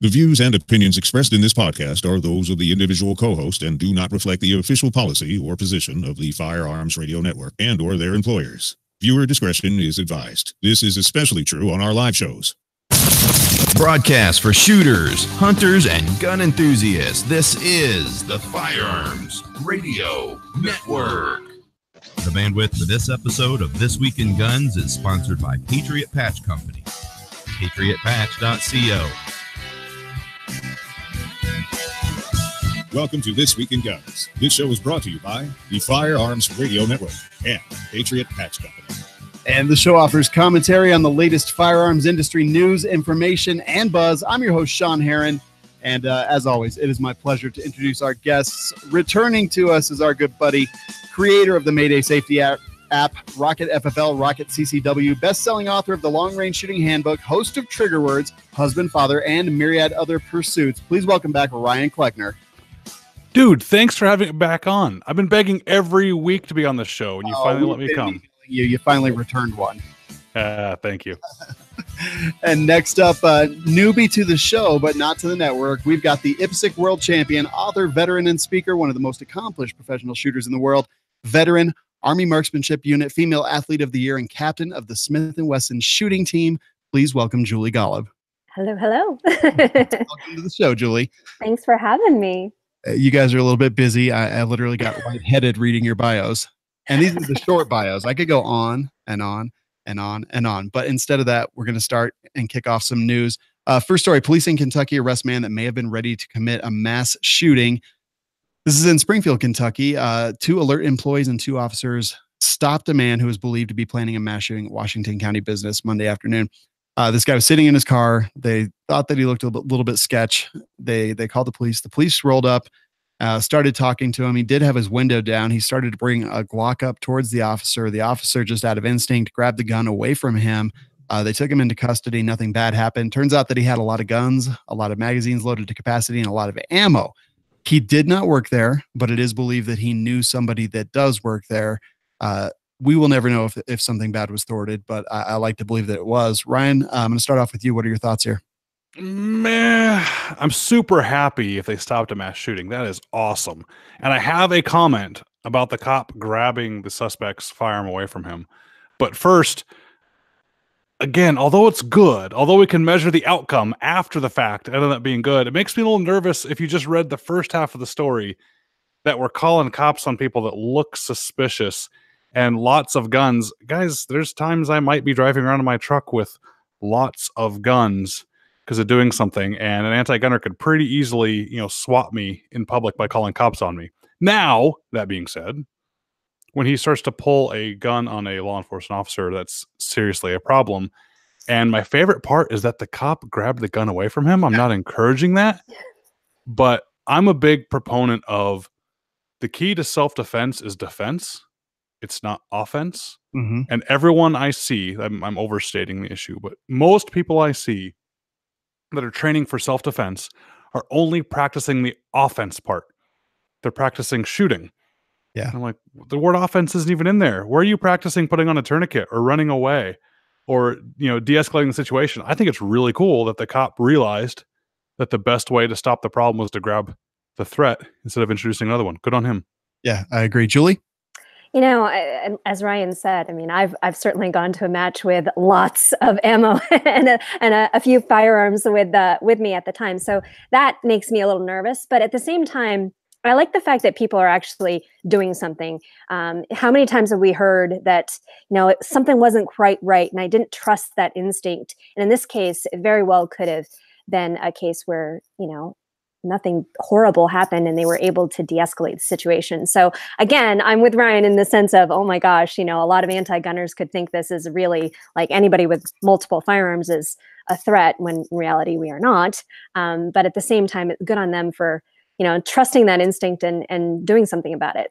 The views and opinions expressed in this podcast are those of the individual co-host and do not reflect the official policy or position of the Firearms Radio Network and or their employers. Viewer discretion is advised. This is especially true on our live shows. Broadcast for shooters, hunters, and gun enthusiasts. This is the Firearms Radio Network. The bandwidth for this episode of This Week in Guns is sponsored by Patriot Patch Company. PatriotPatch.co. Welcome to This Week in Guns. This show is brought to you by the Firearms Radio Network and Patriot Patch Company. And the show offers commentary on the latest firearms industry news, information, and buzz. I'm your host, Sean Heron. And as always, it is my pleasure to introduce our guests. Returning to us is our good buddy, creator of the Mayday Safety app, Rocket FFL, Rocket CCW, best-selling author of the Long Range Shooting Handbook, host of Trigger Words, husband, father, and myriad other pursuits. Please welcome back Ryan Cleckner. Dude, thanks for having it back on. I've been begging every week to be on this show, and you finally let me come. You finally returned one. Thank you. And next up, newbie to the show, but not to the network, we've got the IPSC World Champion, author, veteran, and speaker, one of the most accomplished professional shooters in the world, veteran, Army Marksmanship Unit, Female Athlete of the Year, and captain of the Smith & Wesson shooting team. Please welcome Julie Golob. Hello, hello. Welcome to the show, Julie. Thanks for having me. You guys are a little bit busy. I literally got lightheaded reading your bios. And these are the short bios. I could go on and on and on and on. But instead of that, we're going to start and kick off some news. First story, police in Kentucky arrest man that may have been ready to commit a mass shooting. This is in Springfield, Kentucky. 2 alert employees and 2 officers stopped a man who was believed to be planning a mass shooting at Washington County business Monday afternoon. This guy was sitting in his car. They thought that he looked a little bit sketch. They called the police. The police rolled up, started talking to him. He did have his window down. He started to bring a Glock up towards the officer. The officer, just out of instinct, grabbed the gun away from him. They took him into custody. Nothing bad happened. Turns out that he had a lot of guns, a lot of magazines loaded to capacity, and a lot of ammo. He did not work there, but it is believed that he knew somebody that does work there. We will never know if something bad was thwarted, but I like to believe that it was. Ryan, I'm going to start off with you. What are your thoughts here? Man, I'm super happy if they stopped a mass shooting. That is awesome. And I have a comment about the cop grabbing the suspect's firearm away from him. But first, again, although it's good, although we can measure the outcome after the fact, ended up being good, it makes me a little nervous if you just read the first half of the story that we're calling cops on people that look suspicious and lots of guns. Guys, there's times I might be driving around in my truck with lots of guns because of doing something, and an anti-gunner could pretty easily, swat me in public by calling cops on me. Now, that being said, when he starts to pull a gun on a law enforcement officer, that's seriously a problem. And my favorite part is that the cop grabbed the gun away from him. I'm not encouraging that, but I'm a big proponent of the key to self-defense is defense. It's not offense. Mm-hmm. And everyone I see, I'm overstating the issue, but most people I see that are training for self-defense are only practicing the offense part. They're practicing shooting. Yeah. I'm like, the word offense isn't even in there. Where are you practicing putting on a tourniquet or running away or, de-escalating the situation? I think it's really cool that the cop realized that the best way to stop the problem was to grab the threat instead of introducing another one. Good on him. Yeah, I agree. Julie? As Ryan said, I've certainly gone to a match with lots of ammo and a few firearms with me at the time. So that makes me a little nervous. But at the same time, I like the fact that people are actually doing something. How many times have we heard that, something wasn't quite right and I didn't trust that instinct? And in this case, it very well could have been a case where, nothing horrible happened and they were able to de-escalate the situation. So again, I'm with Ryan in the sense of, oh my gosh, a lot of anti-gunners could think this is really like anybody with multiple firearms is a threat when in reality we are not. But at the same time, it's good on them for, trusting that instinct and doing something about it.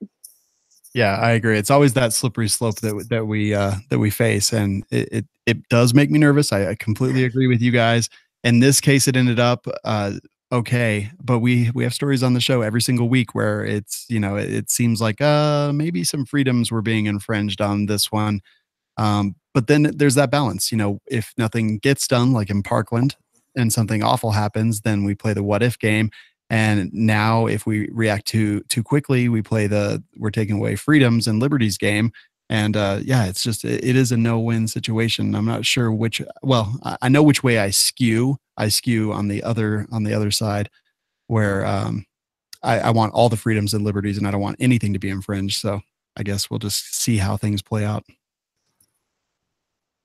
Yeah, I agree. It's always that slippery slope that we face. And it does make me nervous. I completely agree with you guys. In this case, it ended up, okay, but we have stories on the show every single week where it's, it seems like maybe some freedoms were being infringed on this one. But then there's that balance, if nothing gets done, like in Parkland, and something awful happens, then we play the what if game. And now if we react too quickly, we play we're taking away freedoms and liberties game. And it's just, it is a no-win situation. I'm not sure I know which way I skew. I skew on the other side, where I want all the freedoms and liberties, and I don't want anything to be infringed. So I guess we'll just see how things play out.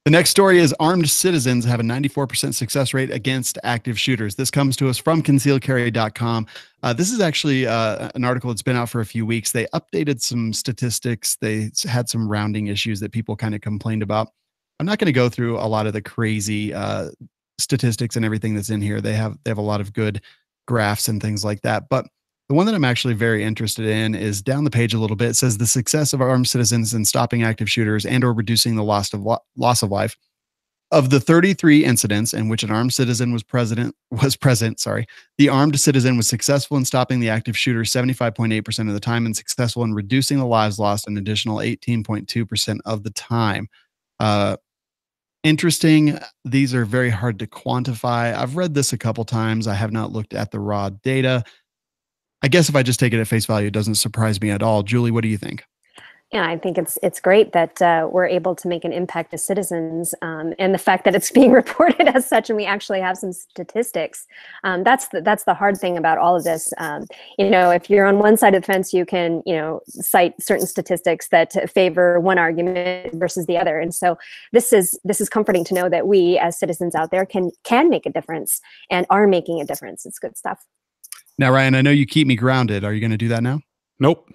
The next story is armed citizens have a 94% success rate against active shooters. This comes to us from concealedcarry.com. This is actually an article that's been out for a few weeks. They updated some statistics. They had some rounding issues that people kind of complained about. I'm not going to go through a lot of the crazy statistics and everything that's in here. They have a lot of good graphs and things like that. But the one that I'm actually very interested in is down the page a little bit. It says the success of armed citizens in stopping active shooters and or reducing the loss of life. Of the 33 incidents in which an armed citizen was present, the armed citizen was successful in stopping the active shooter 75.8% of the time and successful in reducing the lives lost an additional 18.2% of the time. Interesting. These are very hard to quantify. I've read this a couple times. I have not looked at the raw data. I guess if I just take it at face value, it doesn't surprise me at all. Julie, what do you think? Yeah, I think it's great that we're able to make an impact as citizens, and the fact that it's being reported as such, and we actually have some statistics. That's the hard thing about all of this. If you're on one side of the fence, you can cite certain statistics that favor one argument versus the other, and so this is comforting to know that we as citizens out there can make a difference and are making a difference. It's good stuff. Now, Ryan, I know you keep me grounded. Are you going to do that now? Nope.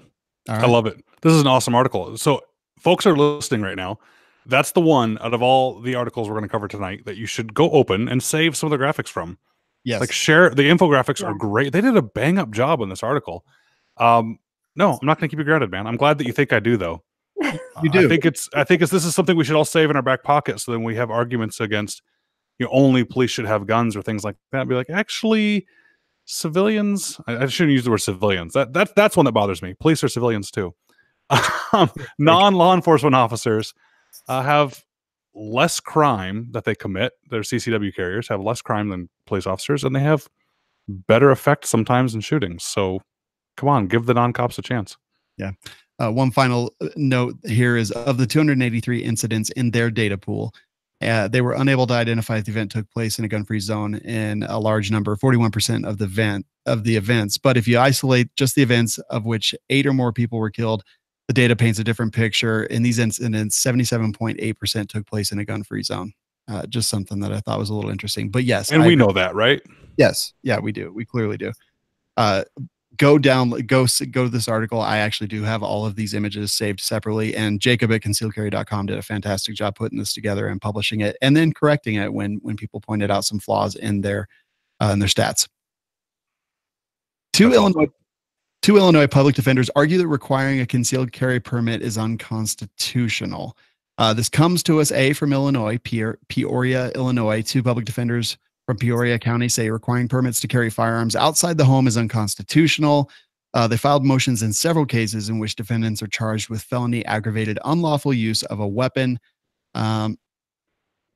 All right. I love it. This is an awesome article. So folks are listening right now. That's the one out of all the articles we're going to cover tonight that you should go open and save some of the graphics from. Yes. Like share the infographics are great. They did a bang up job on this article. No, I'm not going to keep you grounded, man. I'm glad that you think I do though. You do. I think this is something we should all save in our back pocket. So then we have arguments against, only police should have guns or things like that. Be like, actually, civilians. I shouldn't use the word civilians. That's one that bothers me. Police are civilians too. Non-law enforcement officers have less crime that they commit. Their CCW carriers have less crime than police officers, and they have better effect sometimes in shootings. So come on, give the non-cops a chance. Yeah. One final note here is of the 283 incidents in their data pool, they were unable to identify if the event took place in a gun-free zone in a large number, 41% of the events. But if you isolate just the events of which 8 or more people were killed, the data paints a different picture. In these incidents, 77.8% took place in a gun-free zone. Just something that I thought was a little interesting. But yes, and we know that, right? Yes, yeah, we do. We clearly do. Go to this article. I actually do have all of these images saved separately, and Jacob at concealedcarry.com did a fantastic job putting this together and publishing it, and then correcting it when people pointed out some flaws in their stats. Two Illinois public defenders argue that requiring a concealed carry permit is unconstitutional. This comes to us from Illinois, Peoria, Illinois. Two public defenders from Peoria County say requiring permits to carry firearms outside the home is unconstitutional. They filed motions in several cases in which defendants are charged with felony aggravated unlawful use of a weapon. I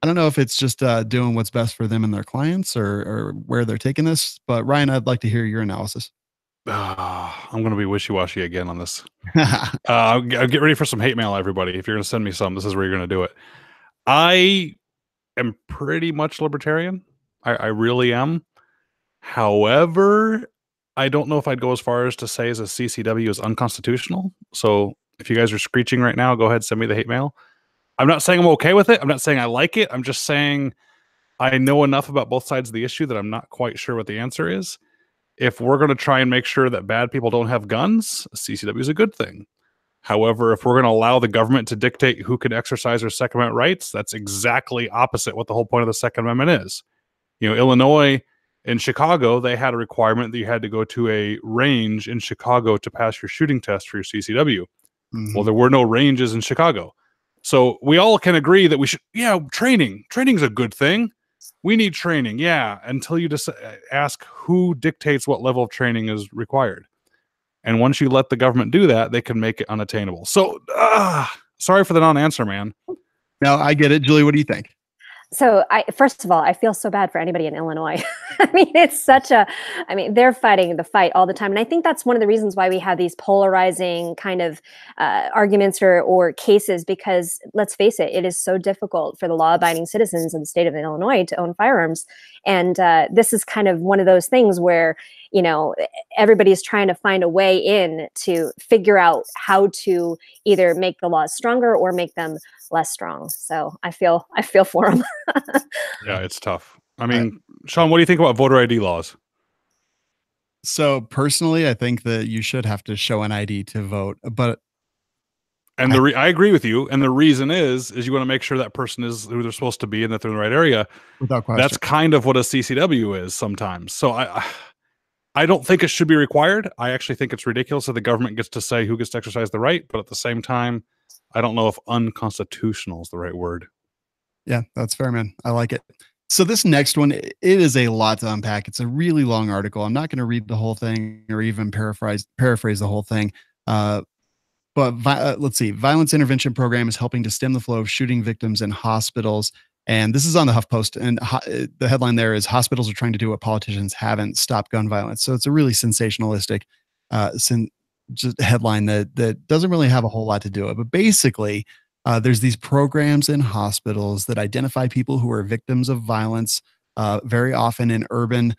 don't know if it's just doing what's best for them and their clients or where they're taking this, but Ryan, I'd like to hear your analysis. I'm going to be wishy-washy again on this. Get ready for some hate mail, everybody. If you're going to send me some, this is where you're going to do it. I am pretty much libertarian. I really am. However, I don't know if I'd go as far as to say as a CCW is unconstitutional. So if you guys are screeching right now, go ahead, send me the hate mail. I'm not saying I'm okay with it. I'm not saying I like it. I'm just saying I know enough about both sides of the issue that I'm not quite sure what the answer is. If we're going to try and make sure that bad people don't have guns, CCW is a good thing. However, if we're going to allow the government to dictate who can exercise their Second Amendment rights, that's exactly opposite what the whole point of the Second Amendment is. Illinois and Chicago, they had a requirement that you had to go to a range in Chicago to pass your shooting test for your CCW. Mm-hmm. Well, there were no ranges in Chicago. So we all can agree that we should, training. Training's a good thing. We need training, until you just ask who dictates what level of training is required. And once you let the government do that, they can make it unattainable. So, sorry for the non-answer, man. No, I get it. Julie, what do you think? So first of all, I feel so bad for anybody in Illinois. I mean, they're fighting the fight all the time. And I think that's one of the reasons why we have these polarizing kind of arguments or cases, because let's face it, it is so difficult for the law abiding citizens in the state of Illinois to own firearms. And this is kind of one of those things where, everybody's trying to find a way in to figure out how to either make the laws stronger or make them less strong. So I feel for them. Yeah, it's tough. I mean, Sean, what do you think about voter ID laws? So personally, I think that you should have to show an ID to vote, but I agree with you. And the reason is you want to make sure that person is who they're supposed to be and that they're in the right area. Without question. That's kind of what a CCW is sometimes. So I don't think it should be required. I actually think it's ridiculous that the government gets to say who gets to exercise the right, but at the same time, I don't know if unconstitutional is the right word. Yeah, that's fair, man. I like it. So this next one, it is a lot to unpack. It's a really long article. I'm not going to read the whole thing or even paraphrase the whole thing. But let's see. Violence Intervention Program is helping to stem the flow of shooting victims in hospitals. And this is on the HuffPost. And the headline there is "Hospitals are trying to do what politicians haven't: stop gun violence." So it's a really sensationalistic just headline that doesn't really have a whole lot to do it. But basically, there's these programs in hospitals that identify people who are victims of violence, very often in urban,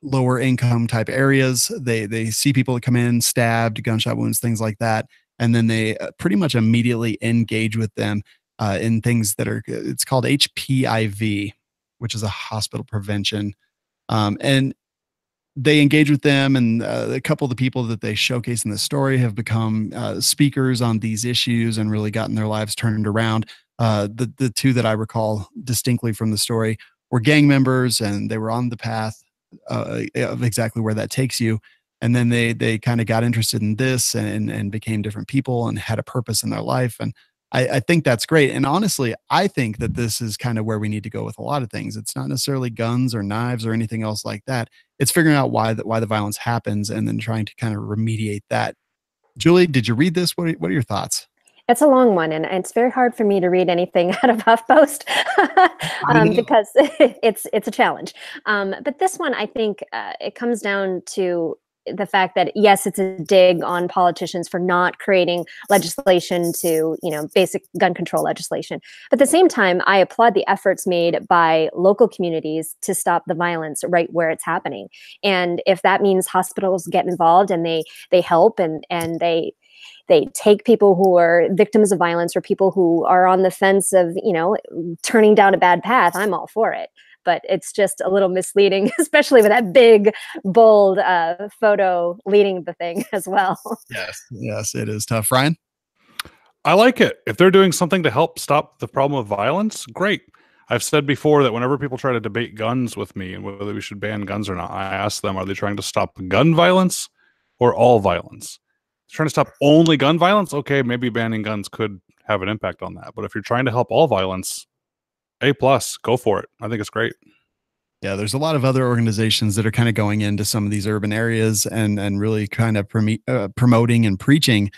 lower income type areas. They see people that come in stabbed, gunshot wounds, things like that, and then they pretty much immediately engage with them in things that it's called HPIV, which is a hospital prevention, and they engage with them, and a couple of the people that they showcase in the story have become speakers on these issues and really gotten their lives turned around. The two that I recall distinctly from the story were gang members, and they were on the path of exactly where that takes you. And then they kind of got interested in this and became different people and had a purpose in their life. And I think that's great. And honestly, I think that this is kind of where we need to go with a lot of things. It's not necessarily guns or knives or anything else like that. It's figuring out why the violence happens and then trying to kind of remediate that. Julie, did you read this? What are your thoughts? It's a long one, and it's very hard for me to read anything out of HuffPost because it's a challenge. But this one, I think it comes down to the fact that, yes, it's a dig on politicians for not creating legislation to, basic gun control legislation. But at the same time, I applaud the efforts made by local communities to stop the violence right where it's happening. And if that means hospitals get involved and they help and they take people who are victims of violence or people who are on the fence of, turning down a bad path, I'm all for it. But it's just a little misleading, especially with that big, bold photo leading the thing as well. Yes, it is tough. Ryan? I like it. If they're doing something to help stop the problem of violence, great. I've said before that whenever people try to debate guns with me and whether we should ban guns or not, I ask them, are they trying to stop gun violence or all violence? Trying to stop only gun violence, okay, maybe banning guns could have an impact on that. But if you're trying to help all violence, A+, go for it. I think it's great. Yeah, there's a lot of other organizations that are kind of going into some of these urban areas and really kind of promoting and preaching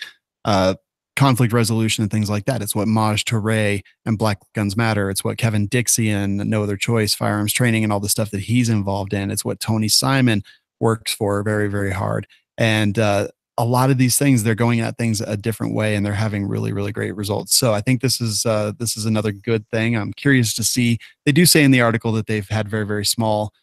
conflict resolution and things like that. It's what Maj Touré and Black Guns Matter. It's what Kevin Dixie and No Other Choice Firearms Training and all the stuff that he's involved in. It's what Tony Simon works for very, very hard. And a lot of these things, they're going at things a different way and they're having really, really great results. So I think this is another good thing. I'm curious to see. They do say in the article that they've had very, very small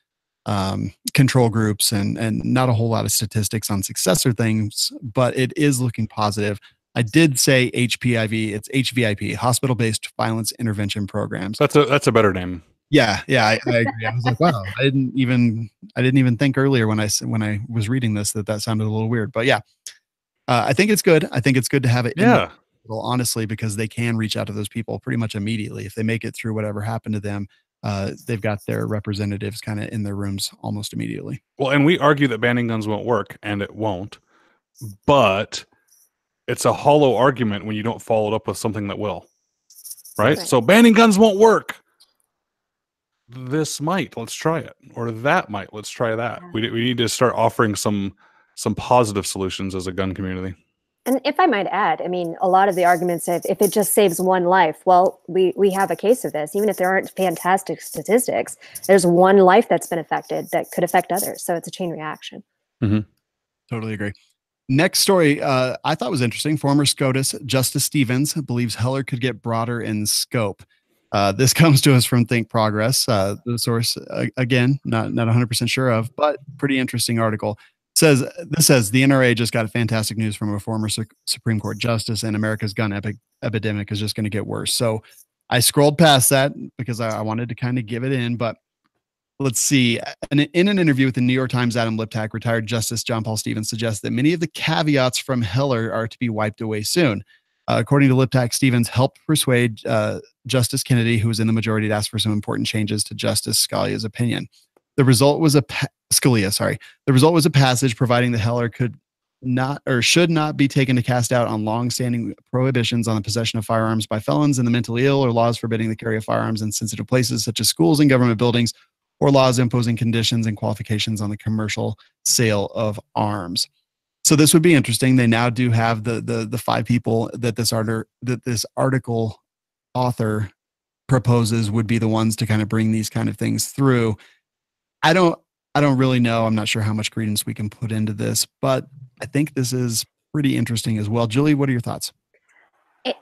control groups and not a whole lot of statistics on success or things, but it is looking positive. I did say HPIV. It's HVIP, Hospital-Based Violence Intervention Programs. That's a better name. Yeah, I agree. I was like, wow, I didn't even think earlier when I was reading this that sounded a little weird. But yeah, I think it's good. I think it's good to have it. Yeah. Honestly, because they can reach out to those people pretty much immediately if they make it through whatever happened to them. They've got their representatives kind of in their rooms almost immediately. Well, and we argue that banning guns won't work, and it won't. But it's a hollow argument when you don't follow it up with something that will. Right? So banning guns won't work. This might, let's try it, or that might, let's try that. We need to start offering some positive solutions as a gun community. And if I might add, I mean, a lot of the arguments, if it just saves one life, well, we have a case of this. Even if there aren't fantastic statistics, there's one life that's been affected that could affect others. So it's a chain reaction. Mm-hmm. Totally agree. Next story I thought was interesting. Former SCOTUS Justice Stevens believes Heller could get broader in scope. This comes to us from Think Progress. The source, again, not 100% sure of, but pretty interesting article. This says the NRA just got fantastic news from a former Supreme Court justice, and America's gun epidemic is just going to get worse. So I scrolled past that because I wanted to kind of give it in, but let's see. In an interview with the New York Times, Adam Liptak, retired Justice John Paul Stevens suggests that many of the caveats from Heller are to be wiped away soon. According to Liptak, Stevens helped persuade Justice Kennedy, who was in the majority, to ask for some important changes to Justice Scalia's opinion. The result was The result was a passage providing that Heller could not or should not be taken to cast doubt on long-standing prohibitions on the possession of firearms by felons and the mentally ill, or laws forbidding the carry of firearms in sensitive places such as schools and government buildings, or laws imposing conditions and qualifications on the commercial sale of arms. So this would be interesting. They now do have the 5 people that this article author proposes would be the ones to kind of bring these kind of things through. I don't really know. I'm not sure how much credence we can put into this, but I think this is pretty interesting as well. Julie, what are your thoughts?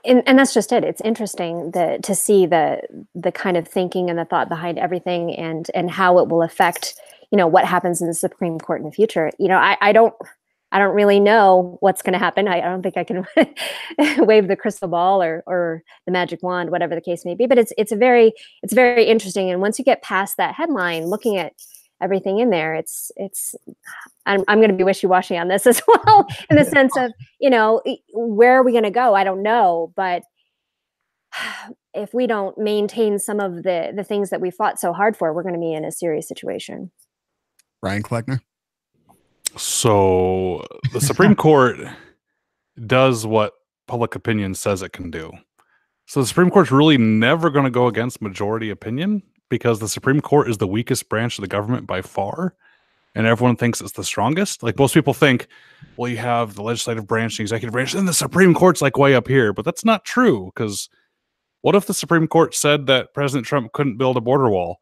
And that's just it. It's interesting to see the kind of thinking and the thought behind everything, and how it will affect, what happens in the Supreme Court in the future. I don't really know what's going to happen. I don't think I can wave the crystal ball or the magic wand, whatever the case may be. But it's very interesting. And once you get past that headline, looking at everything in there, I'm going to be wishy-washy on this as well, in the sense of, where are we going to go? I don't know. But if we don't maintain some of the things that we fought so hard for, we're going to be in a serious situation. Ryan Cleckner. So the Supreme Court does what public opinion says it can do. So the Supreme Court's really never going to go against majority opinion, because the Supreme Court is the weakest branch of the government by far, and everyone thinks it's the strongest. Like, most people think, well, you have the legislative branch, the executive branch, and the Supreme Court's like way up here. But that's not true, because what if the Supreme Court said that President Trump couldn't build a border wall?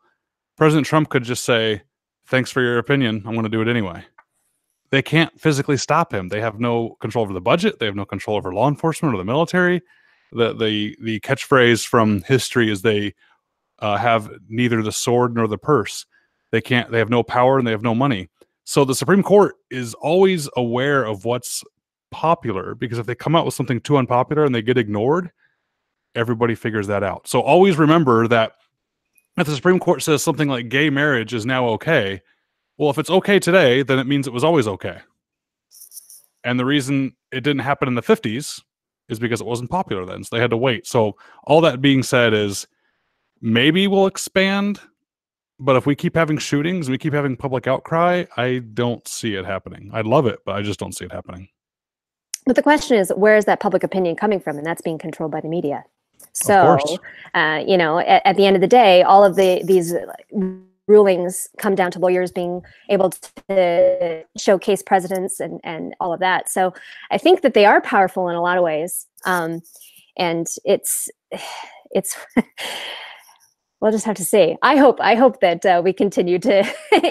President Trump could just say, thanks for your opinion, I'm going to do it anyway. They can't physically stop him. They have no control over the budget. They have no control over law enforcement or the military. The catchphrase from history is they have neither the sword nor the purse. They have no power and they have no money. So the Supreme Court is always aware of what's popular, because if they come out with something too unpopular and they get ignored, everybody figures that out. So always remember that if the Supreme Court says something like gay marriage is now okay, well, if it's okay today, then it means it was always okay. And the reason it didn't happen in the 50s is because it wasn't popular then. So they had to wait. So all that being said is, maybe we'll expand, but if we keep having shootings, we keep having public outcry, I don't see it happening. I'd love it, but I just don't see it happening. But the question is, where is that public opinion coming from? And that's being controlled by the media. So, at the end of the day, all of these rulings come down to lawyers being able to showcase presidents and all of that. So I think that they are powerful in a lot of ways. And it's we'll just have to see. I hope that we continue to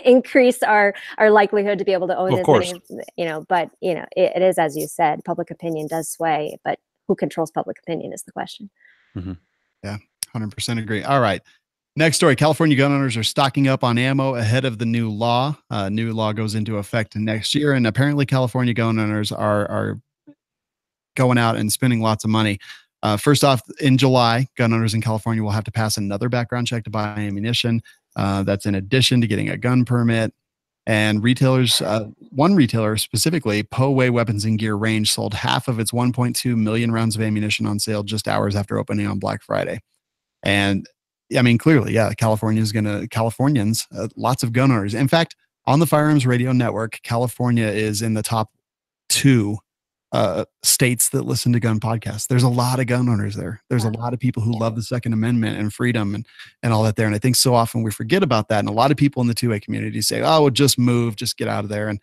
increase our likelihood to be able to own this. But it is, as you said, public opinion does sway, but who controls public opinion is the question. Mm-hmm. Yeah, 100% agree. All right. Next story. California gun owners are stocking up on ammo ahead of the new law. New law goes into effect next year, and apparently California gun owners are going out and spending lots of money. First off, in July, gun owners in California will have to pass another background check to buy ammunition. That's in addition to getting a gun permit. And retailers, one retailer specifically, Poway Weapons and Gear Range, sold half of its 1.2 million rounds of ammunition on sale just hours after opening on Black Friday. And I mean, clearly, yeah, Californians, lots of gun owners. In fact, on the Firearms Radio Network, California is in the top 2 states that listen to gun podcasts. There's a lot of gun owners there. There's a lot of people who love the Second Amendment and freedom and all that there. And I think so often we forget about that. And a lot of people in the 2A community say, oh, well, just move, just get out of there. And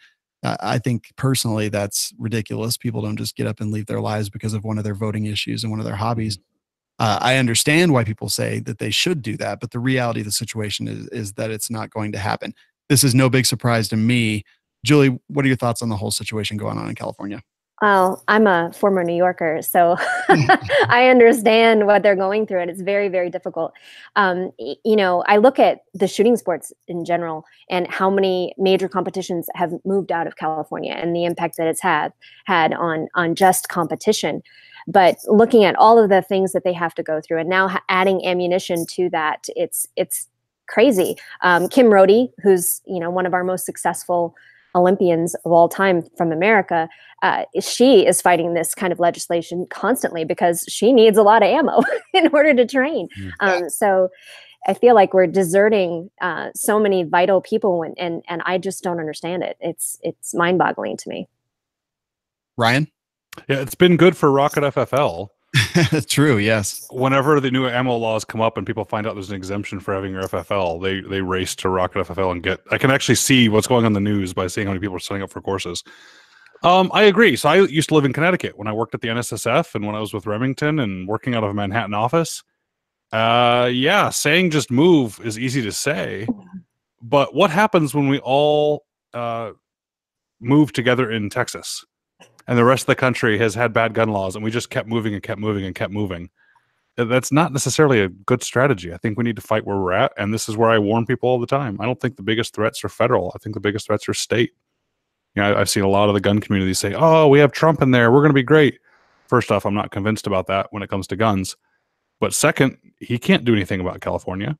I think personally that's ridiculous. People don't just get up and leave their lives because of one of their voting issues and one of their hobbies. I understand why people say that they should do that, but the reality of the situation is that it's not going to happen. This is no big surprise to me. Julie, what are your thoughts on the whole situation going on in California? Well, I'm a former New Yorker, so I understand what they're going through, and it's very, very difficult. I look at the shooting sports in general and how many major competitions have moved out of California and the impact that it's had on just competition. But looking at all of the things that they have to go through, and now adding ammunition to that, it's crazy. Kim Rhodey, who's one of our most successful Olympians of all time from America, she is fighting this kind of legislation constantly because she needs a lot of ammo in order to train. So I feel like we're deserting so many vital people, and I just don't understand it. It's mind-boggling to me. Ryan? Yeah, it's been good for Rocket FFL. True, yes. Whenever the new ammo laws come up and people find out there's an exemption for having your FFL, they race to Rocket FFL and get. I can actually see what's going on in the news by seeing how many people are signing up for courses. I agree. So I used to live in Connecticut when I worked at the NSSF and when I was with Remington and working out of a Manhattan office. Yeah, saying just move is easy to say, but what happens when we all move together in Texas? And the rest of the country has had bad gun laws, and we just kept moving and kept moving and kept moving. That's not necessarily a good strategy. I think we need to fight where we're at, and this is where I warn people all the time. I don't think the biggest threats are federal. I think the biggest threats are state. I've seen a lot of the gun community say, oh, we have Trump in there, we're going to be great. First off, I'm not convinced about that when it comes to guns. But second, he can't do anything about California.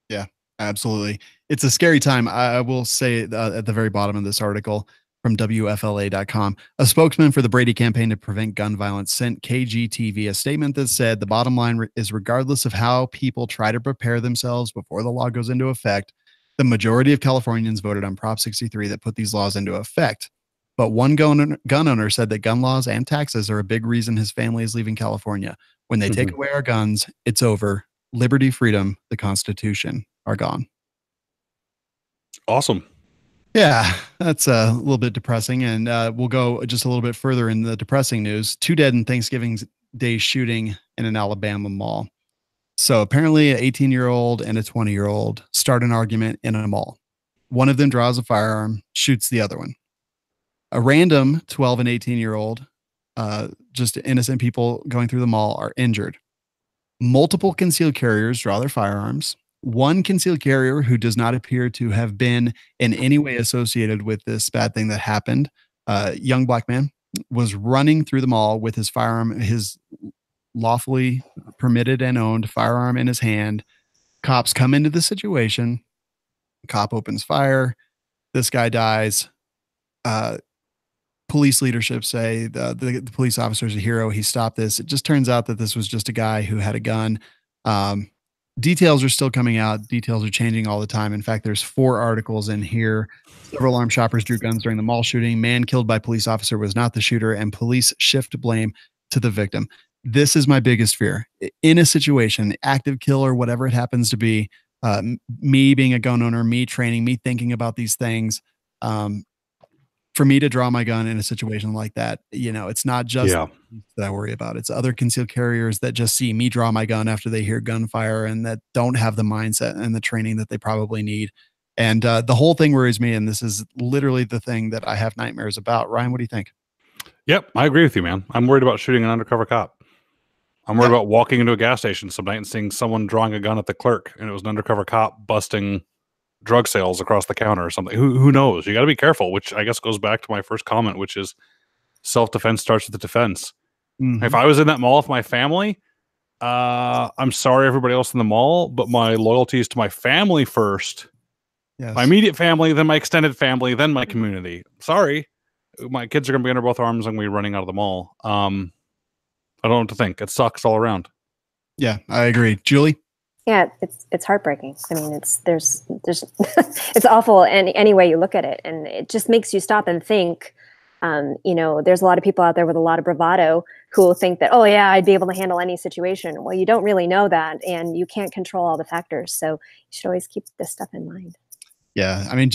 Yeah, absolutely. It's a scary time. I will say at the very bottom of this article, from WFLA.com, a spokesman for the Brady campaign to prevent gun violence sent KGTV a statement that said the bottom line is regardless of how people try to prepare themselves before the law goes into effect, the majority of Californians voted on Prop 63 that put these laws into effect. But one gun owner said that gun laws and taxes are a big reason his family is leaving California. When they take away our guns, it's over. Liberty, freedom, the Constitution are gone. Awesome. Yeah, that's a little bit depressing. And we'll go just a little bit further in the depressing news. 2 dead in Thanksgiving Day shooting in an Alabama mall. So apparently an 18-year-old and a 20-year-old start an argument in a mall. One of them draws a firearm, shoots the other one. A random 12 and 18-year-old, just innocent people going through the mall, are injured. Multiple concealed carriers draw their firearms. One concealed carrier who does not appear to have been in any way associated with this bad thing that happened, young black man, was running through the mall with his firearm, his lawfully permitted and owned firearm in his hand. Cops come into the situation. Cop opens fire. This guy dies. Police leadership say the police officer is a hero. He stopped this. It just turns out that this was just a guy who had a gun. Details are still coming out. Details are changing all the time. In fact, there's 4 articles in here. Several armed shoppers drew guns during the mall shooting. Man killed by police officer was not the shooter, and police shift blame to the victim. This is my biggest fear. In a situation, active kill or whatever it happens to be, me being a gun owner, me training, me thinking about these things, for me to draw my gun in a situation like that, it's not just that I worry about. It's other concealed carriers that just see me draw my gun after they hear gunfire and that don't have the mindset and the training that they probably need. And the whole thing worries me. And this is literally the thing that I have nightmares about. Ryan, what do you think? Yep, I agree with you, man. I'm worried about shooting an undercover cop. I'm worried about walking into a gas station some night and seeing someone drawing a gun at the clerk, and it was an undercover cop busting drug sales across the counter or something. Who knows? You got to be careful, which I guess goes back to my first comment, which is self-defense starts with the defense. If I was in that mall with my family, I'm sorry everybody else in the mall, but my loyalty is to my family first. Yes. My immediate family, then my extended family, then my community. Sorry. My kids are going to be under both arms and we're running out of the mall. I don't know what to think. It sucks all around. Yeah, I agree. Julie? Yeah, it's heartbreaking. I mean, there's it's awful any way you look at it, and it just makes you stop and think. There's a lot of people out there with a lot of bravado who will think that, oh yeah, I'd be able to handle any situation. Well, you don't really know that, and you can't control all the factors. So you should always keep this stuff in mind. Yeah, I mean,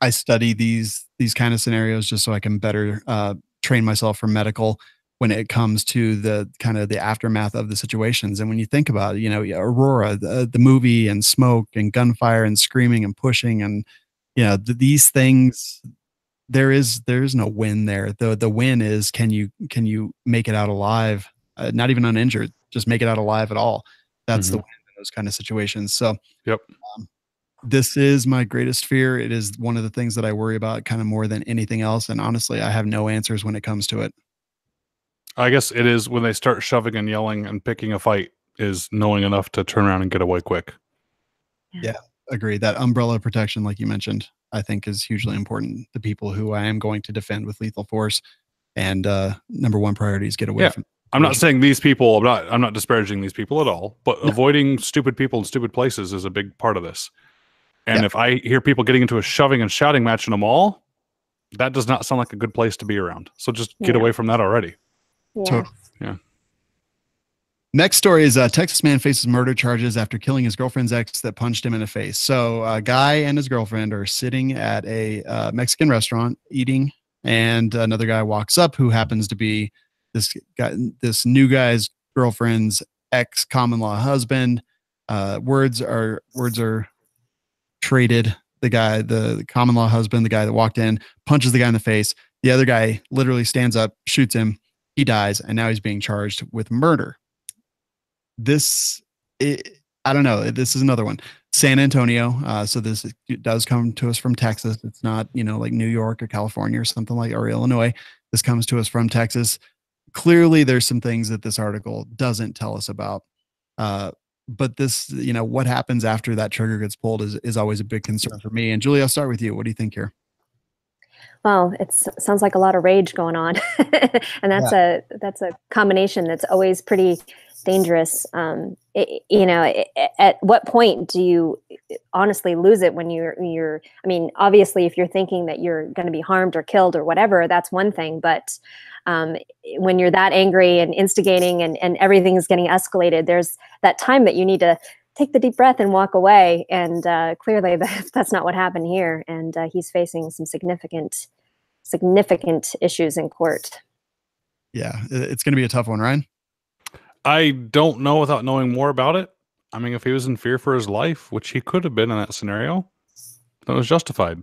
I study these kind of scenarios just so I can better train myself for medical when it comes to the kind of the aftermath of the situations. And when you think about it, you know, Aurora, the movie, and smoke and gunfire and screaming and pushing, and you know, these things, there is no win there. The win is, can you make it out alive, not even uninjured, just make it out alive at all. That's the win in those kind of situations. So Yep. this is my greatest fear. It is one of the things that I worry about kind of more than anything else. And honestly, I have no answers when it comes to it. I guess it is when they start shoving and yelling and picking a fight, is knowing enough to turn around and get away quick. Yeah, agree. That umbrella protection, like you mentioned, I think is hugely important. The people who I am going to defend with lethal force, and number one priority is get away from. I'm not saying these people, I'm not disparaging these people at all, but avoiding stupid people in stupid places is a big part of this. And if I hear people getting into a shoving and shouting match in a mall, that does not sound like a good place to be around. So just get away from that already. Yeah. Totally. Yeah. Next story is a Texas man faces murder charges after killing his girlfriend's ex that punched him in the face. So a guy and his girlfriend are sitting at a Mexican restaurant eating, and another guy walks up who happens to be this new guy's girlfriend's ex common law husband. Words are traded. The common law husband, the guy that walked in, punches the guy in the face. The other guy literally stands up, shoots him. He dies, and now he's being charged with murder. I don't know. This is another one. San Antonio. So this does come to us from Texas. It's not, you know, like New York or California or something like, or Illinois. This comes to us from Texas. Clearly, there's some things that this article doesn't tell us about. But this, you know, what happens after that trigger gets pulled is always a big concern for me. And Julie, I'll start with you. What do you think here? Well, it sounds like a lot of rage going on, and that's a combination that's always pretty dangerous. At what point do you honestly lose it when you're? I mean, obviously, if you're thinking that you're going to be harmed or killed or whatever, that's one thing. But when you're that angry and instigating and everything is getting escalated, there's that time that you need to take the deep breath and walk away. And clearly that's not what happened here. And he's facing some significant issues in court. Yeah, it's going to be a tough one, Ryan. I don't know without knowing more about it. I mean, if he was in fear for his life, which he could have been in that scenario, that was justified.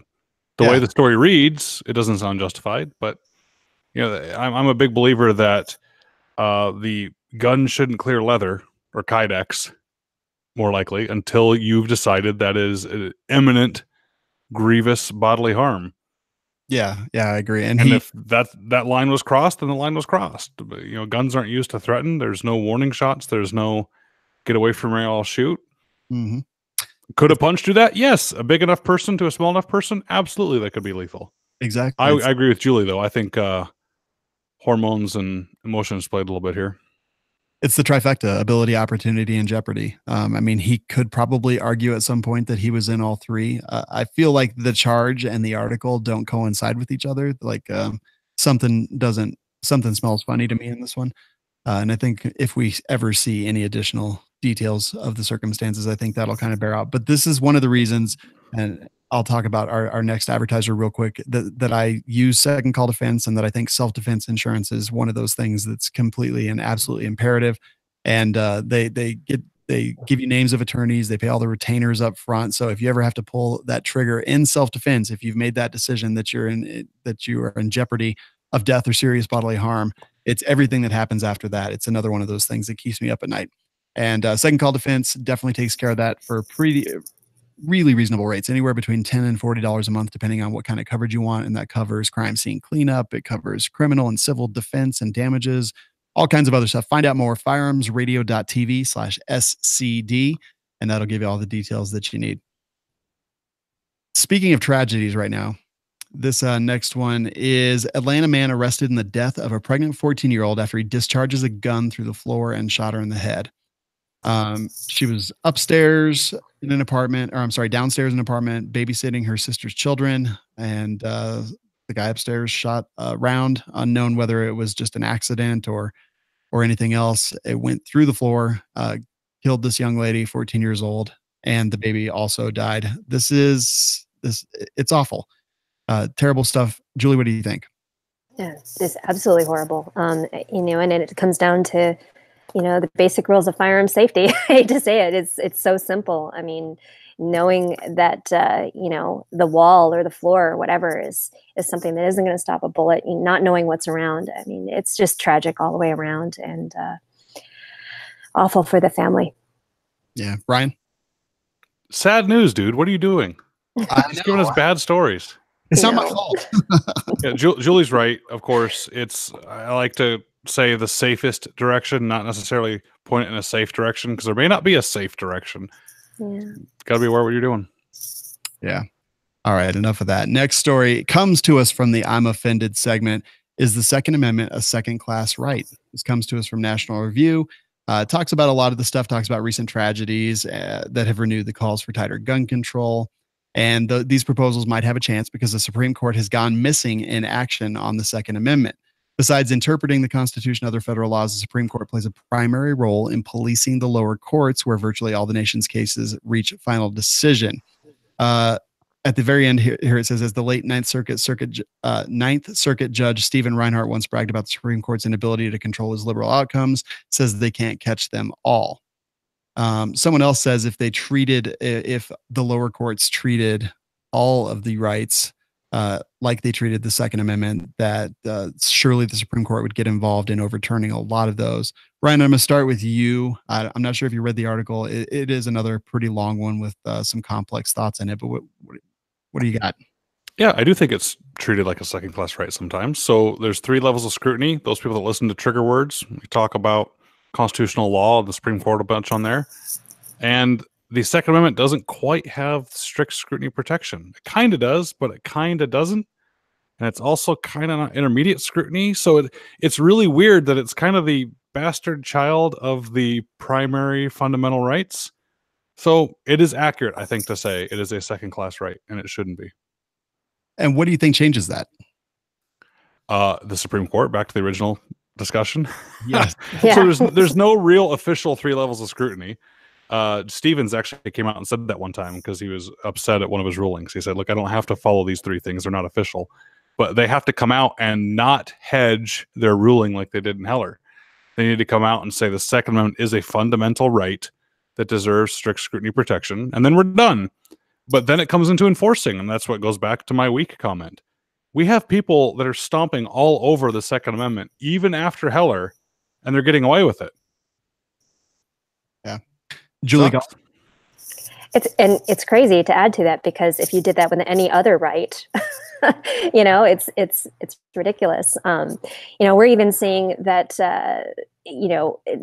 The way the story reads, it doesn't sound justified, but you know, I'm a big believer that the gun shouldn't clear leather or Kydex, more likely, until you've decided that is imminent, grievous bodily harm. Yeah, I agree. And if that line was crossed, then the line was crossed. You know, guns aren't used to threaten. There's no warning shots. There's no get away from me, I'll shoot. Mm-hmm. Could a punch do that? Yes. A big enough person to a small enough person? Absolutely, that could be lethal. Exactly. I agree with Julie, though. I think hormones and emotions played a little bit here. It's the trifecta: ability, opportunity, and jeopardy. I mean, he could probably argue at some point that he was in all three. I feel like the charge and the article don't coincide with each other. Like something smells funny to me in this one. And I think if we ever see any additional details of the circumstances, I think that'll kind of bear out. But this is one of the reasons, and I'll talk about our next advertiser real quick, that I use second call defense, and that I think self-defense insurance is one of those things that's completely and absolutely imperative. And they give you names of attorneys, they pay all the retainers up front. So if you ever have to pull that trigger in self-defense, if you've made that decision that you are in jeopardy of death or serious bodily harm, it's everything that happens after that. It's another one of those things that keeps me up at night. And second call defense definitely takes care of that for really reasonable rates, anywhere between $10 and $40 a month, depending on what kind of coverage you want. And that covers crime scene cleanup. It covers criminal and civil defense and damages, all kinds of other stuff. Find out more, firearmsradio.tv/SCD, and that'll give you all the details that you need. Speaking of tragedies right now, this next one is Atlanta man arrested in the death of a pregnant 14-year-old after he discharges a gun through the floor and shot her in the head. She was downstairs in an apartment, babysitting her sister's children. And, the guy upstairs shot a round, unknown whether it was just an accident or anything else. It went through the floor, killed this young lady, 14 years old, and the baby also died. It's awful. Terrible stuff. Julie, what do you think? Yeah, it's absolutely horrible. And it comes down to, the basic rules of firearm safety. I hate to say it. It's so simple. I mean, knowing that, the wall or the floor or whatever is something that isn't going to stop a bullet, not knowing what's around. I mean, it's just tragic all the way around and awful for the family. Yeah. Ryan? Sad news, dude. What are you doing? Just giving us bad stories. It's not my fault. Yeah, Julie's right. Of course, I like to say the safest direction, not necessarily point it in a safe direction, because there may not be a safe direction. Yeah. Got to be aware of what you're doing. Yeah. All right. Enough of that. Next story comes to us from the I'm Offended segment. Is the Second Amendment a second-class right? This comes to us from National Review. Talks about a lot of the stuff, talks about recent tragedies that have renewed the calls for tighter gun control. And these proposals might have a chance because the Supreme Court has gone missing in action on the Second Amendment. Besides interpreting the Constitution and other federal laws, the Supreme Court plays a primary role in policing the lower courts, where virtually all the nation's cases reach final decision. At the very end here it says, as the late Ninth Circuit Judge Stephen Reinhart once bragged about the Supreme Court's inability to control his liberal outcomes, says they can't catch them all. Someone else says if the lower courts treated all of the rights like they treated the Second Amendment, that surely the Supreme Court would get involved in overturning a lot of those. Ryan, I'm going to start with you. I'm not sure if you read the article. It is another pretty long one with some complex thoughts in it, but what do you got? Yeah, I do think it's treated like a second-class right sometimes. So there's 3 levels of scrutiny. Those people that listen to trigger words, we talk about constitutional law, the Supreme Court a bunch on there. And the Second Amendment doesn't quite have strict scrutiny protection. It kind of does, but it kind of doesn't. And it's also kind of not intermediate scrutiny. So it's really weird that it's kind of the bastard child of the primary fundamental rights. So it is accurate, I think, to say it is a second-class right, and it shouldn't be. And what do you think changes that? The Supreme Court, back to the original discussion. Yes. Yeah. So there's no real official 3 levels of scrutiny. Stevens actually came out and said that one time because he was upset at one of his rulings. He said, look, I don't have to follow these 3 things. They're not official. But they have to come out and not hedge their ruling like they did in Heller. They need to come out and say the Second Amendment is a fundamental right that deserves strict scrutiny protection, and then we're done. But then it comes into enforcing, and that's what goes back to my weak comment. We have people that are stomping all over the Second Amendment, even after Heller, and they're getting away with it. Yeah. Julie Golob. It's crazy to add to that, because if you did that with any other right, it's ridiculous. We're even seeing that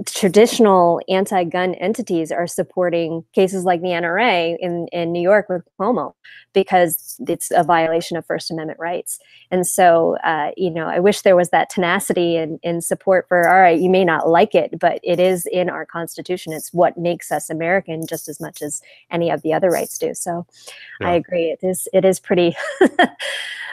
traditional anti-gun entities are supporting cases like the NRA in New York with Cuomo, because it's a violation of First Amendment rights. And so, I wish there was that tenacity and support for, all right, you may not like it, but it is in our Constitution. It's what makes us American just as much as any of the other rights do. So yeah. I agree. It is pretty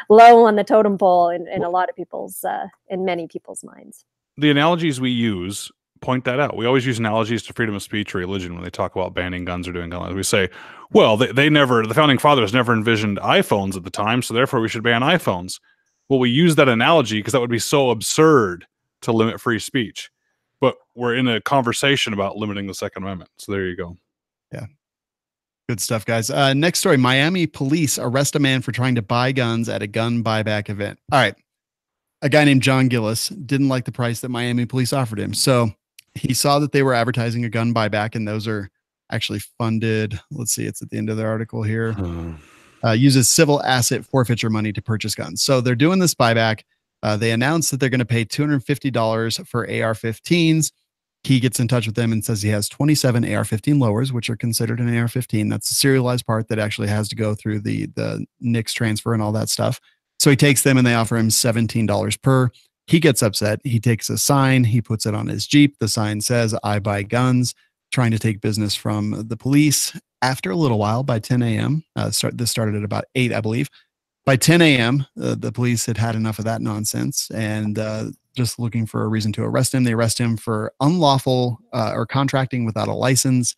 low on the totem pole in a lot of people's, in many people's minds. The analogies we use point that out. We always use analogies to freedom of speech or religion when they talk about banning guns or doing guns. We say, well, the founding fathers never envisioned iPhones at the time, so therefore we should ban iPhones. Well, we use that analogy because that would be so absurd to limit free speech. But we're in a conversation about limiting the Second Amendment. So there you go. Yeah. Good stuff, guys. Next story. Miami police arrest a man for trying to buy guns at a gun buyback event. All right. A guy named John Gillis didn't like the price that Miami police offered him. So he saw that they were advertising a gun buyback, and those are actually funded. Let's see, it's at the end of the article here. Uses civil asset forfeiture money to purchase guns. So they're doing this buyback. They announced that they're going to pay $250 for AR-15s. He gets in touch with them and says he has 27 AR-15 lowers, which are considered an AR-15. That's the serialized part that actually has to go through the NICS transfer and all that stuff. So he takes them and they offer him $17 per. He gets upset. He takes a sign. He puts it on his Jeep. The sign says, I buy guns, trying to take business from the police. After a little while, by 10 a.m., this started at about 8, I believe. By 10 a.m., the police had enough of that nonsense and just looking for a reason to arrest him. They arrest him for unlawful or contracting without a license,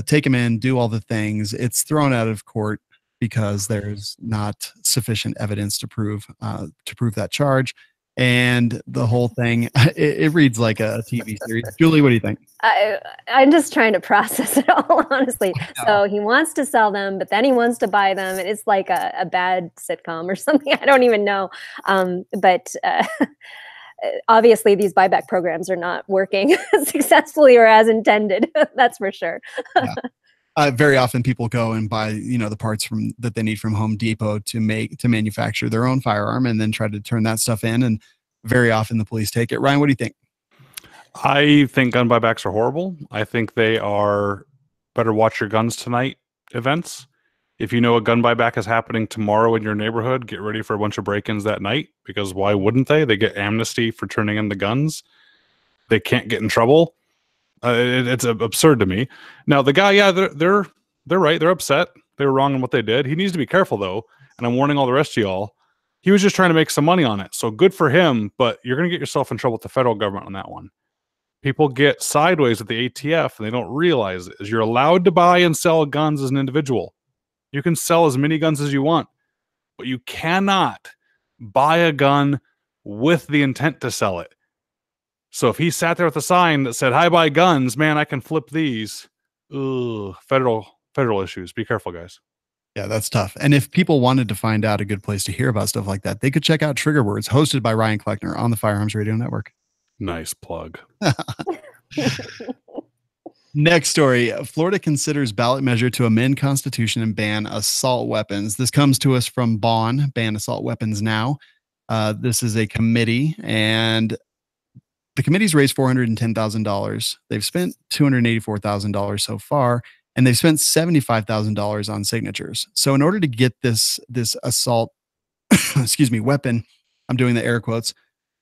take him in, do all the things. It's thrown out of court. because there's not sufficient evidence to prove that charge. And the whole thing, it reads like a TV series. Julie, what do you think? I'm just trying to process it all, honestly. So he wants to sell them, but then he wants to buy them. And it's like a bad sitcom or something. I don't even know. But obviously, these buyback programs are not working successfully or as intended. That's for sure. Very often people go and buy, the parts that they need from Home Depot to manufacture their own firearm and then try to turn that stuff in. And very often the police take it. Ryan, what do you think? I think gun buybacks are horrible. I think they are better watch your guns tonight events. If you know a gun buyback is happening tomorrow in your neighborhood, get ready for a bunch of break-ins that night, because why wouldn't they? They get amnesty for turning in the guns. They can't get in trouble. It's absurd to me. Now the guy, they're right. They're upset. They were wrong in what they did. He needs to be careful though. And I'm warning all the rest of y'all. He was just trying to make some money on it. So good for him, but you're going to get yourself in trouble with the federal government on that one. People get sideways at the ATF and they don't realize it. You're allowed to buy and sell guns as an individual. You can sell as many guns as you want, but you cannot buy a gun with the intent to sell it. So if he sat there with a sign that said, "Hi, buy guns, man, I can flip these." Ugh, federal issues. Be careful, guys. Yeah, that's tough. And if people wanted to find out a good place to hear about stuff like that, they could check out Trigger Words, hosted by Ryan Cleckner on the Firearms Radio Network. Nice plug. Next story. Florida considers ballot measure to amend Constitution and ban assault weapons. This comes to us from Ban Assault Weapons Now. This is a committee, and the committee's raised $410,000. They've spent $284,000 so far, and they've spent $75,000 on signatures. So in order to get this assault, weapon, I'm doing the air quotes,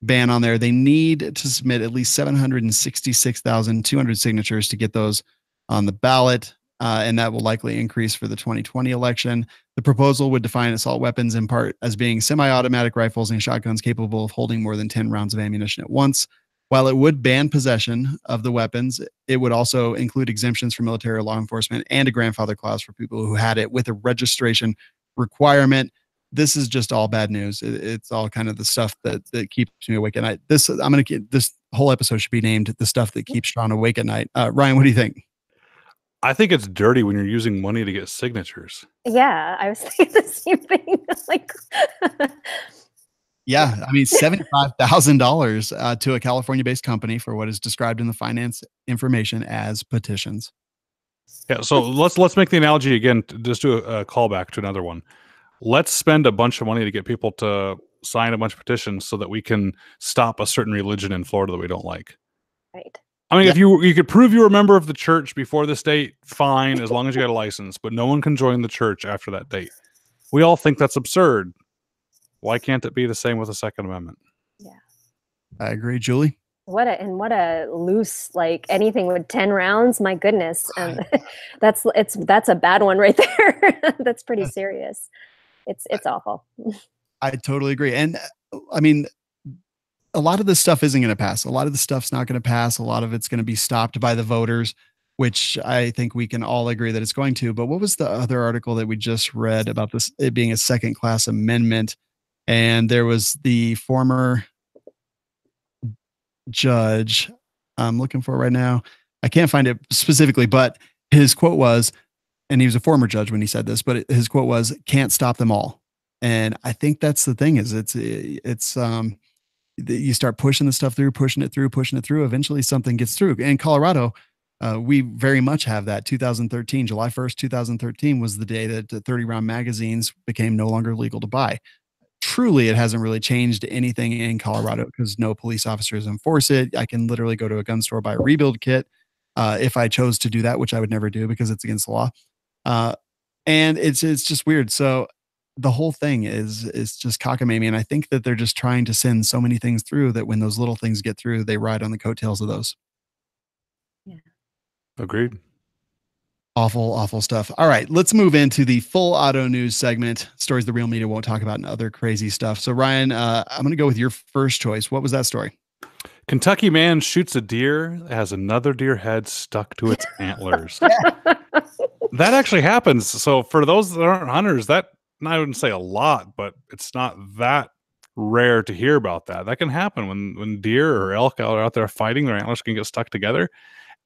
ban on there, they need to submit at least 766,200 signatures to get those on the ballot. And that will likely increase for the 2020 election. The proposal would define assault weapons in part as being semi-automatic rifles and shotguns capable of holding more than 10 rounds of ammunition at once. While it would ban possession of the weapons, it would also include exemptions for military or law enforcement and a grandfather clause for people who had it with a registration requirement. This is just all bad news. It's all kind of the stuff that keeps me awake at night. This whole episode should be named "The Stuff That Keeps Sean Awake at Night." Ryan, what do you think? I think it's dirty when you're using money to get signatures. Yeah, I was thinking the same thing. Like, yeah, I mean, $75,000 to a California-based company for what is described in the finance information as petitions. Yeah, so let's make the analogy again. Just do a callback to another one. Let's spend a bunch of money to get people to sign a bunch of petitions so that we can stop a certain religion in Florida that we don't like. right. I mean, if you could prove you're a member of the church before this date, fine, as long as you got a license, but no one can join the church after that date. We all think that's absurd. Why can't it be the same with the Second Amendment? Yeah. I agree, Julie. What a loose, like anything with 10 rounds. My goodness. And that's a bad one right there. That's pretty serious. It's awful. I totally agree. And I mean, a lot of this stuff isn't going to pass. A lot of the stuff's not going to pass. A lot of it's going to be stopped by the voters, which I think we can all agree that it's going to. But what was the other article that we just read about this, it being a second class amendment? And there was the former judge I'm looking for right now. I can't find it specifically, but his quote was, and he was a former judge when he said this, but his quote was, "Can't stop them all." And I think that's the thing, is it's you start pushing the stuff through, pushing it through. Eventually something gets through. In Colorado, we very much have that. 2013, July 1st, 2013 was the day that the 30-round magazines became no longer legal to buy. Truly, it hasn't really changed anything in Colorado because no police officers enforce it. I can literally go to a gun store, buy a rebuild kit if I chose to do that, which I would never do because it's against the law. And it's just weird. So the whole thing is just cockamamie. And I think that they're just trying to send so many things through that when those little things get through, they ride on the coattails of those. Yeah. Agreed. Awful stuff. All right, let's move into the full auto news segment. Stories the real media won't talk about and other crazy stuff. So Ryan, I'm going to go with your first choice. What was that story? Kentucky man shoots a deer that has another deer head stuck to its antlers. That actually happens. So for those that aren't hunters, I wouldn't say a lot, but it's not that rare to hear about that. That can happen when deer or elk are out there fighting, their antlers can get stuck together.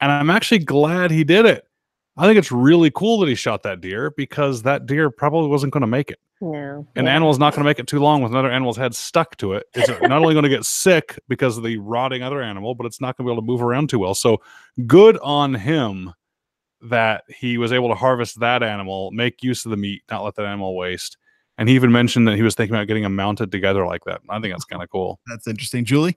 And I'm actually glad he did it. I think it's really cool that he shot that deer, because that deer probably wasn't going to make it. No. An animal's not going to make it too long with another animal's head stuck to it. It's not only going to get sick because of the rotting other animal, but it's not going to be able to move around too well. So good on him that he was able to harvest that animal, make use of the meat, not let that animal waste. And he even mentioned that he was thinking about getting them mounted together like that. I think that's kind of cool. That's interesting. Julie?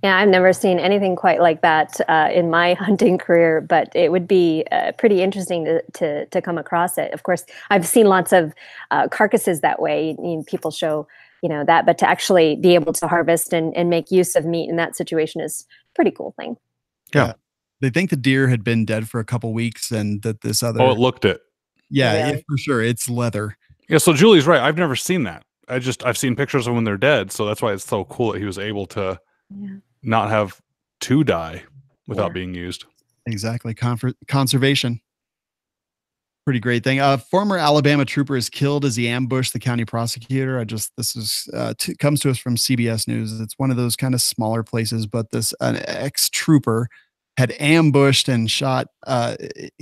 Yeah, I've never seen anything quite like that in my hunting career, but it would be pretty interesting to come across it. Of course, I've seen lots of carcasses that way. People show, that, but to actually be able to harvest and make use of meat in that situation is a pretty cool thing. Yeah. They think the deer had been dead for a couple weeks, and that this other... Oh, it looked it. Yeah, Really? for sure. It's leather. Yeah, so Julie's right. I've never seen that. I've seen pictures of when they're dead, so that's why it's so cool that he was able to not have two die without being used. Exactly. Conservation. Pretty great thing. Former Alabama trooper is killed as he ambushed the county prosecutor. This is comes to us from CBS News. It's one of those kind of smaller places, but an ex-trooper had ambushed and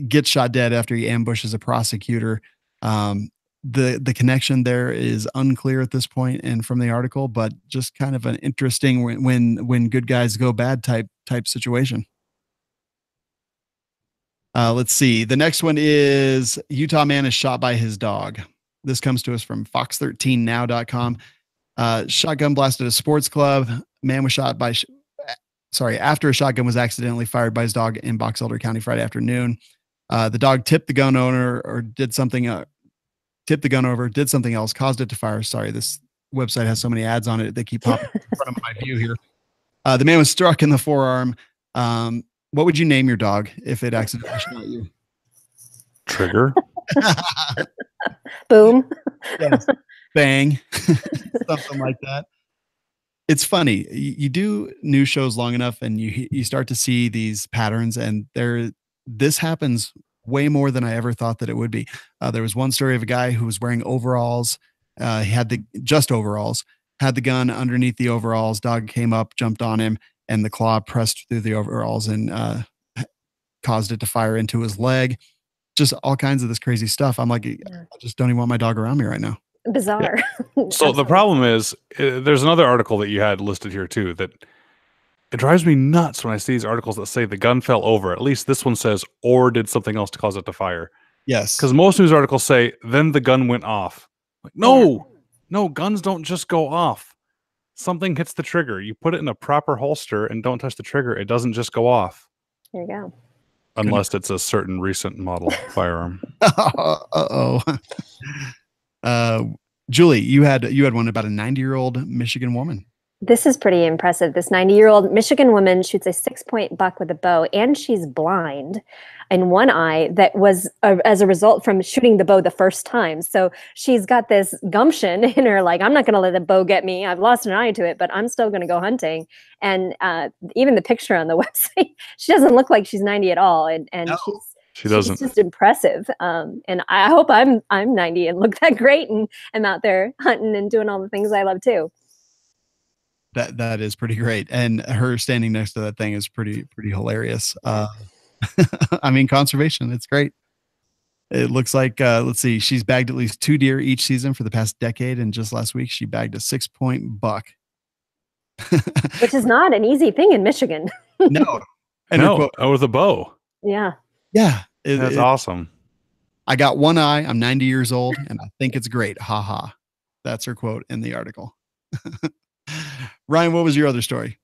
gets shot dead after he ambushes a prosecutor. The connection there is unclear at this point, and from the article, but just kind of an interesting when good guys go bad type situation. Let's see. The next one is Utah man is shot by his dog. This comes to us from fox13now.com. Shotgun blasted a sports club. Man was shot by after a shotgun was accidentally fired by his dog in Box Elder County Friday afternoon. The dog tipped the gun owner or did something did something else, caused it to fire. Sorry, this website has so many ads on it. They keep popping in front of my view here. The man was struck in the forearm. What would you name your dog if it accidentally shot you? Trigger. Boom. Yes. Bang. Something like that. It's funny. You do news shows long enough and you start to see these patterns, and this happens way more than I ever thought that it would be. There was one story of a guy who was wearing overalls. He had just overalls, had the gun underneath the overalls. Dog came up, jumped on him, and the claw pressed through the overalls and caused it to fire into his leg. Just all kinds of this crazy stuff. I'm like, I just don't even want my dog around me right now. Bizarre. Yeah. So the problem is, there's another article that you had listed here too, that it drives me nuts when I see these articles that say the gun fell over. At least this one says, or did something else to cause it to fire. Yes. Because most news articles say, then the gun went off. Like, no, guns don't just go off. Something hits the trigger. You put it in a proper holster and don't touch the trigger. It doesn't just go off. There you go. Unless it's a certain recent model firearm. Julie, you had one about a 90-year-old Michigan woman. This is pretty impressive. This 90-year-old Michigan woman shoots a 6-point buck with a bow, and she's blind in one eye. That was as a result from shooting the bow the first time. So she's got this gumption in her, like, I'm not going to let the bow get me. I've lost an eye to it, but I'm still going to go hunting. And even the picture on the website, she doesn't look like she's 90 at all. And No. She doesn't. She's just impressive. And I hope I'm 90 and look that great and I'm out there hunting and doing all the things I love too. That is pretty great. And her standing next to that thing is pretty hilarious. I mean, conservation, it's great. It looks like, let's see, she's bagged at least 2 deer each season for the past decade. And just last week, she bagged a 6-point buck. Which is not an easy thing in Michigan. No. And with a bow. Yeah. Yeah. That's awesome. I got one eye. I'm 90 years old and I think it's great. Ha ha. That's her quote in the article. Ryan, what was your other story?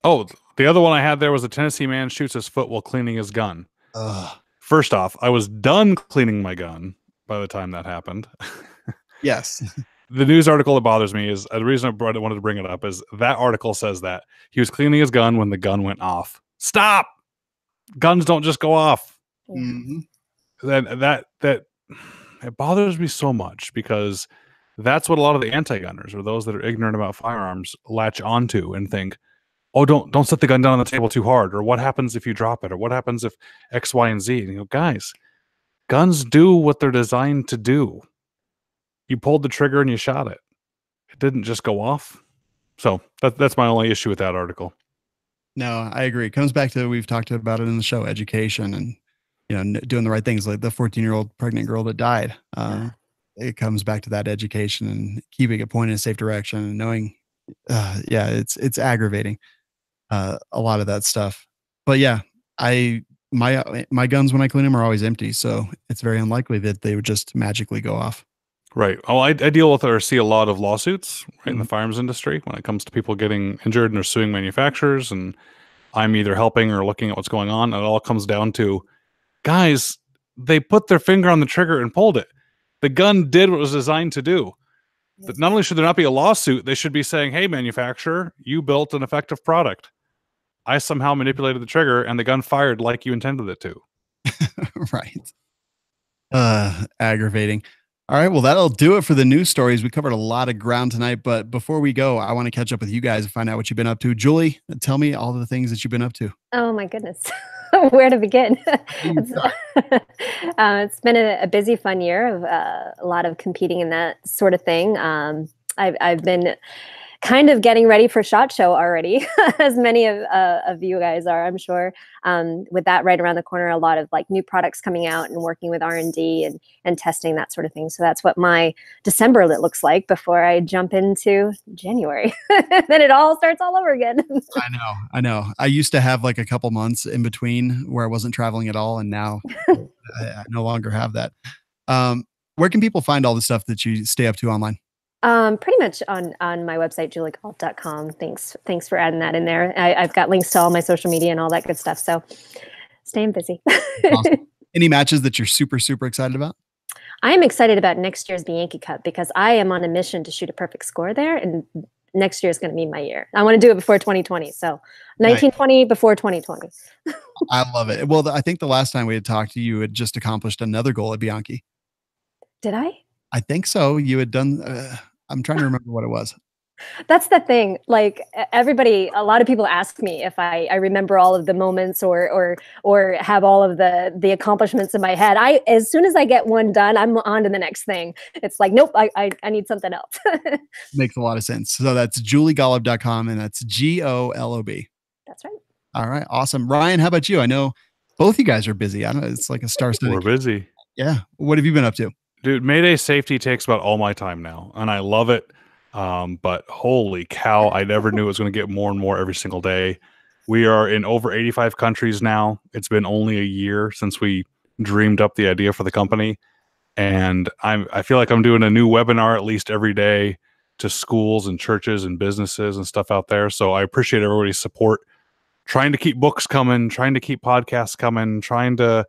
Oh, the other one I had there was a Tennessee man shoots his foot while cleaning his gun. First off, I was done cleaning my gun by the time that happened. Yes. The news article that bothers me is the reason I wanted to bring it up is that article says that he was cleaning his gun when the gun went off. Stop! Guns don't just go off. Mm-hmm. That it bothers me so much because that's what a lot of the anti-gunners or those that are ignorant about firearms latch onto and think, oh, don't set the gun down on the table too hard, or what happens if you drop it, or what happens if X, Y, and Z. And you go, guys, guns do what they're designed to do. You pulled the trigger and you shot it. It didn't just go off. So that's my only issue with that article. No, I agree. It comes back to, we've talked about it in the show, education and, doing the right things, like the 14-year-old pregnant girl that died. It comes back to that education and keeping it pointed in a safe direction and knowing, it's aggravating, a lot of that stuff. But yeah, my guns, when I clean them, are always empty. So it's very unlikely that they would just magically go off. Right. Oh, I deal with or see a lot of lawsuits in the firearms industry when it comes to people getting injured and they're suing manufacturers, and I'm either helping or looking at what's going on. And it all comes down to, guys, they put their finger on the trigger and pulled it. The gun did what it was designed to do. But not only should there not be a lawsuit, they should be saying, hey, manufacturer, you built an effective product. I somehow manipulated the trigger and the gun fired like you intended it to. Right. Aggravating. All right. Well, that'll do it for the news stories. We covered a lot of ground tonight, but before we go, I want to catch up with you guys and find out what you've been up to. Julie, tell me all the things that you've been up to. Oh my goodness. Where to begin? It's been a busy, fun year of a lot of competing in that sort of thing. I've been kind of getting ready for SHOT Show already, as many of you guys are, I'm sure. With that right around the corner, a lot of like new products coming out and working with R&D and testing, that sort of thing. So that's what my December looks like before I jump into January. Then it all starts all over again. I know. I used to have like a couple months in between where I wasn't traveling at all, and now I no longer have that. Where can people find all the stuff that you stay up to online? Pretty much on my website, juliegolob.com. Thanks for adding that in there. I've got links to all my social media and all that good stuff. So staying busy. Awesome. Any matches that you're super, super excited about? I am excited about next year's Bianchi Cup because I am on a mission to shoot a perfect score there. And next year is going to be my year. I want to do it before 2020. So 1920 before 2020. I love it. Well, I think the last time we had talked to you, had just accomplished another goal at Bianchi. Did I? I think so. You had done, I'm trying to remember what it was. That's the thing. Like a lot of people ask me if I remember all of the moments or have all of the accomplishments in my head. As soon as I get one done, I'm on to the next thing. It's like, nope, I need something else. Makes a lot of sense. So that's juliegolob.com, and that's GOLOB. That's right. All right. Awesome. Ryan, how about you? I know both you guys are busy. I don't know. It's like a star-studded. We're busy. Yeah. What have you been up to? Dude, Mayday safety takes about all my time now, and I love it. But holy cow, I never knew it was going to get more and more every single day. We are in over 85 countries now. It's been only a year since we dreamed up the idea for the company. And I feel like I'm doing a new webinar at least every day to schools and churches and businesses and stuff out there. So I appreciate everybody's support, trying to keep books coming, trying to keep podcasts coming, trying to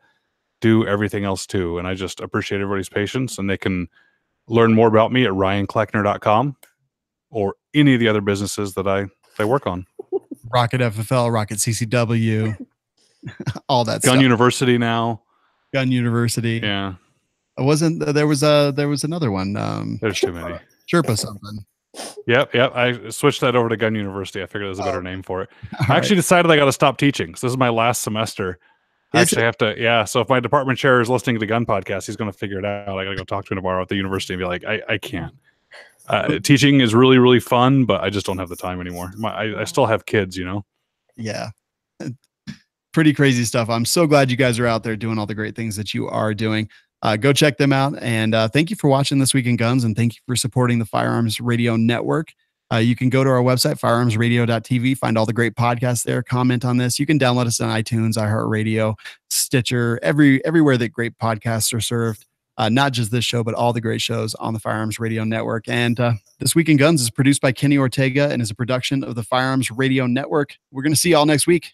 do everything else too. And I just appreciate everybody's patience, and they can learn more about me at ryancleckner.com or any of the other businesses that I work on. Rocket FFL, Rocket CCW, all that Gun stuff. University now. Gun University. Yeah. It wasn't, there was another one. There's too many. Sherpa something. Yep. I switched that over to Gun University. I figured there's a better name for it. I actually decided I got to stop teaching. So this is my last semester. I actually have to, yeah. So if my department chair is listening to the gun podcast, he's going to figure it out. I got to go talk to him tomorrow at the university and be like, I can't. Teaching is really, really fun, but I just don't have the time anymore. I still have kids, you know? Yeah. Pretty crazy stuff. I'm so glad you guys are out there doing all the great things that you are doing. Go check them out. And thank you for watching This Week in Guns, and thank you for supporting the Firearms Radio Network. You can go to our website, firearmsradio.tv, find all the great podcasts there, comment on this. You can download us on iTunes, iHeartRadio, Stitcher, everywhere that great podcasts are served. Not just this show, but all the great shows on the Firearms Radio Network. And This Week in Guns is produced by Kenny Ortega and is a production of the Firearms Radio Network. We're going to see you all next week.